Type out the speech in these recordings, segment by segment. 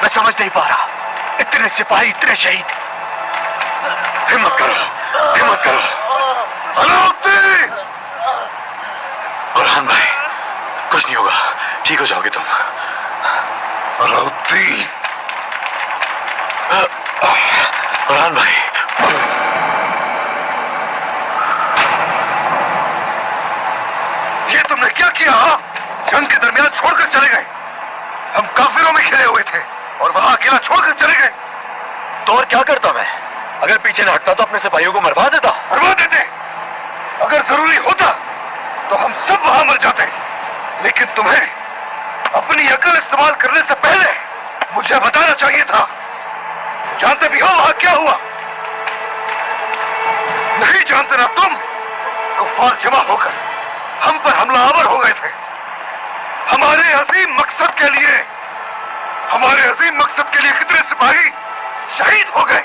मैं समझ नहीं पा रहा, इतने सिपाही, इतने शहीद। हिम्मत करो, हिम्मत करो। अलाउद्दीन! बुरहान भाई, कुछ नहीं होगा, ठीक हो जाओगे तुम। अलाउद्दीन! बुरहान भाई, ये तुमने क्या किया? जंग के दरमियान छोड़कर चले गए। हम काफिरों में घिरे हुए थे और वहां अकेला छोड़कर चले गए। तो और क्या करता मैं? अगर पीछे न हटता तो अपने सिपाहियों को मरवा देता। मरवा देते? अगर जरूरी होता तो हम सब वहां मर जाते, लेकिन तुम्हें अपनी अकल इस्तेमाल करने से पहले मुझे बताना चाहिए था। जानते भी हो वहां क्या हुआ? नहीं जानते ना तुम? कुफ्फार जमा होकर हम पर हमलावर हो गए थे। हमारे अजीम मकसद के लिए, हमारे अजीम मकसद के लिए कितने सिपाही शहीद हो गए,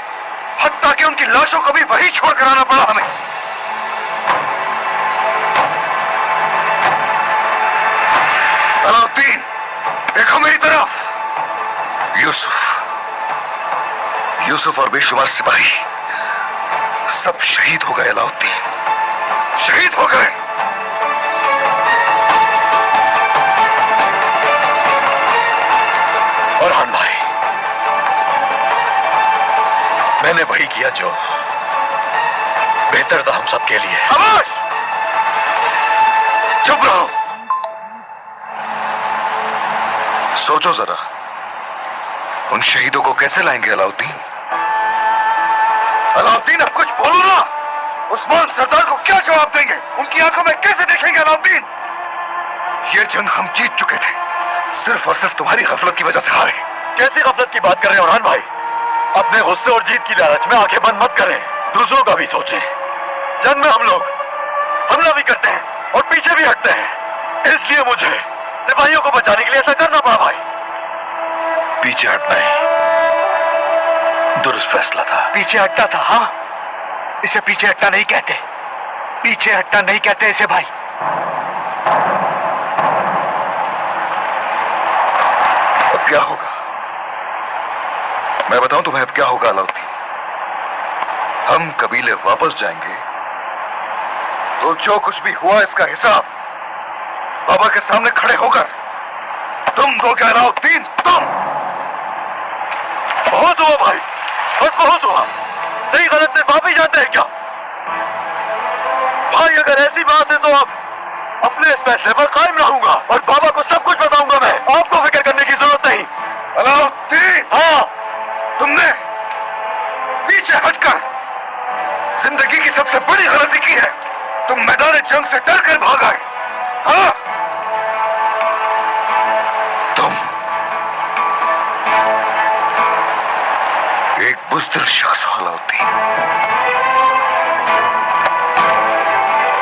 हत्ता कि उनकी लाशों को भी वही छोड़कर आना पड़ा हमें। अलाउद्दीन, देखो मेरी तरफ। यूसुफ और बेशुमार सिपाही सब शहीद हो गए। अलाउद्दीन, शहीद हो गए। बुरहान भाई, मैंने वही किया जो बेहतर था हम सबके लिए। खामोश! चुप रहो। सोचो जरा, उन शहीदों को कैसे लाएंगे अलाउद्दीन? अलाउद्दीन, अब कुछ बोलो ना। उस्मान सरदार को क्या जवाब देंगे? उनकी आंखों में कैसे देखेंगे अलाउद्दीन? ये जंग हम जीत चुके थे, सिर्फ और सिर्फ तुम्हारी गफलत की वजह से हारे। कैसी गफलत की बात कर रहे हैं बुरहान भाई? अपने गुस्से और जीत की लालच में आंखें बंद मत करें, दूसरों का भी सोचें। जंग में हम लोग हमला भी करते हैं और पीछे भी हटते हैं, इसलिए मुझे सिपाहियों को बचाने के लिए ऐसा करना पड़ा भाई। पीछे हटना ही दुरुस्त फैसला था। पीछे हटना था? हाँ, इसे पीछे हटना नहीं कहते, पीछे हटना नहीं कहते इसे भाई। अब क्या होगा? मैं बताऊं तुम्हें अब क्या होगा अलाउद्दीन? हम कबीले वापस जाएंगे तो जो कुछ भी हुआ इसका हिसाब बाबा के सामने खड़े होकर तुम दोगे अलाउद्दीन, तुम। बहुत हुआ भाई, बस बहुत हुआ। सही गलत से आप ही जानते हैं क्या भाई? अगर ऐसी बात है तो अब अपने इस फैसले पर कायम रहूंगा और बाबा को सब कुछ बताऊंगा मैं। आपको फिक्र करने की जरूरत नहीं। अलाउद्दीन! हाँ, तुमने पीछे हटकर जिंदगी की सबसे बड़ी गलती की है। तुम मैदान जंग से डर कर भाग आए। हाँ, तुम एक बुज़दिल शख्स हो अलाउद्दीन।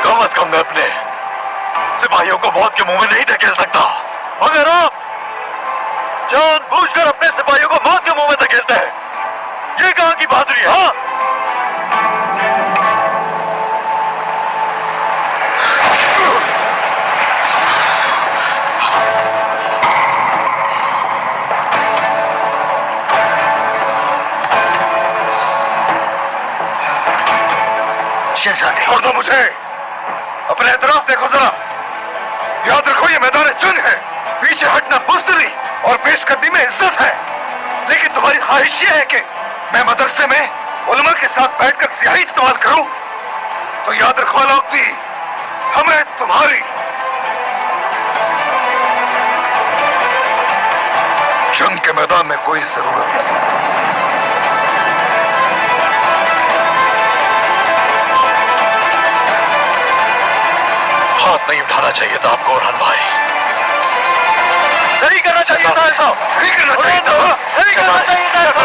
कम अज कम मैं अपने सिपाहियों को मौत के मुंह में नहीं धकेल सकता, मगर आप जानबूझकर अपने सिपाहियों को मौत के मुंह में धकेलते हैं। ये कहां की बहादुरी है? हाँ, शहजादे, छोड़ दो मुझे। अपने एतराफ देखो जरा। याद रखो ये मैदान जंग है। पीछे हटना बुज़दिली और पेशकदमी में इज्जत है, लेकिन तुम्हारी ख्वाहिश ये है कि मैं मदरसे में उलमा के साथ बैठकर स्याही इस्तेमाल करूं। तो याद रखो अलाउद्दीन, हमें तुम्हारी जंग के मैदान में कोई जरूरत नहीं। हाथ नहीं उठाना चाहिए था आपको बुरहान भाई। नहीं करना चाहिए था ऐसा। नहीं करना चाहिए था। नहीं करना चाहिए था ऐसा।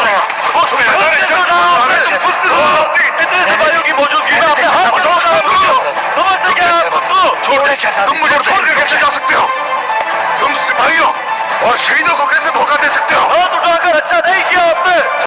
इतने सिपाहियों की मौजूदगी में आपने हाथ उठाया। समझते क्या आप खुद को? छोड़ने शहजादे, तुम मुझे छोड़कर कैसे जा सकते हो? तुम सिपाहियों और शहीदों को कैसे धोखा दे सकते हो? हाथ उठाकर अच्छा नहीं किया आपने।